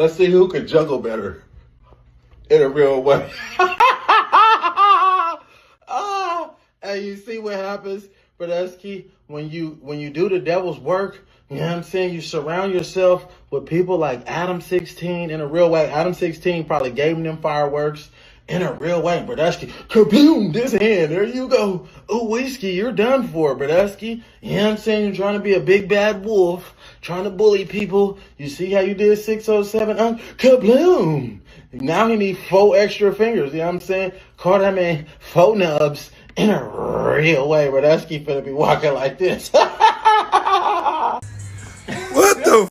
Let's see who can juggle better in a real way. And you see what happens, Brudusski, when you do the devil's work. You know what I'm saying? You surround yourself with people like Adam 16 in a real way. Adam 16 probably gave them fireworks in a real way. Brudusski, kaboom, this hand, there you go. Oh, whiskey, you're done for, Brudusski. You know what I'm saying? You're trying to be a big bad wolf, trying to bully people. You see how you did 607? Kabloom. Now he need 4 extra fingers. You know what I'm saying? Call that man 4 nubs in a real way. Brudusski finna be walking like this. What the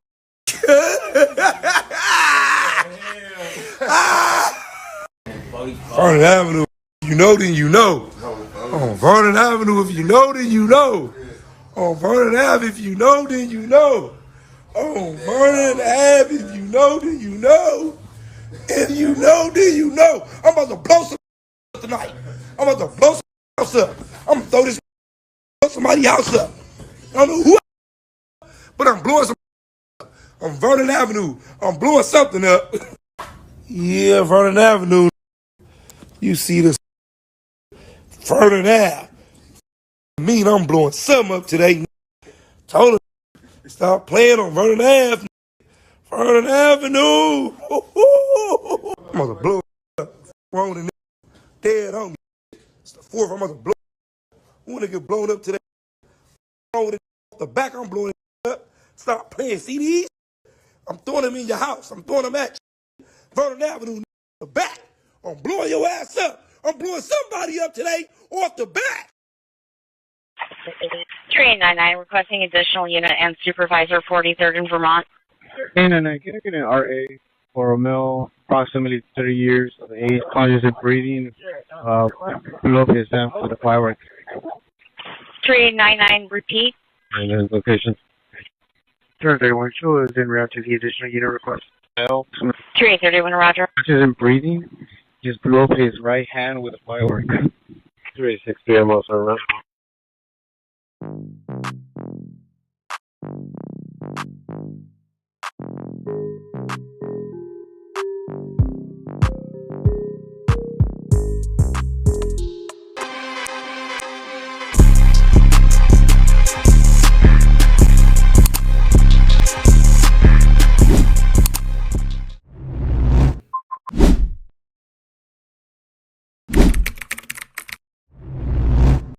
Vernon Avenue, you know, then you know. On Vernon Avenue, if you know, then you know. On Vernon Ave, if you know, then you know. On Vernon Ave, if you know, then you know. If you know, then you know. I'm about to blow some tonight. I'm about to blow some house up. I'm going to throw this somebody's house up. I don't know who, but I'm blowing some on Vernon Avenue. I'm blowing something up. Yeah, Vernon Avenue. You see this Vernon Ave. Mean I'm blowing something up today. Told him, stop playing on Vernon Ave. Vernon Avenue. I'm gonna blow up. Wrong in dead on me. It's the 4th. I'm gonna blow up. I wanna get blown up today. Wrong with it. Off the back, I'm blowing it up. Stop playing CDs. I'm throwing them in your house. I'm throwing them at you. Vernon Avenue, the back. I'm blowing your ass up. I'm blowing somebody up today off the back. 3899, requesting additional unit and supervisor 43rd in Vermont. 3999, can I get an RA for a male, approximately 30 years of age, conscious and breathing, below his hand for the fireworks? 3899, repeat. And then location. Turn 31, show is in route to the additional unit request. 3831, roger. Conscious and breathing, just blew up his right hand with a firework. 363, I'm also around.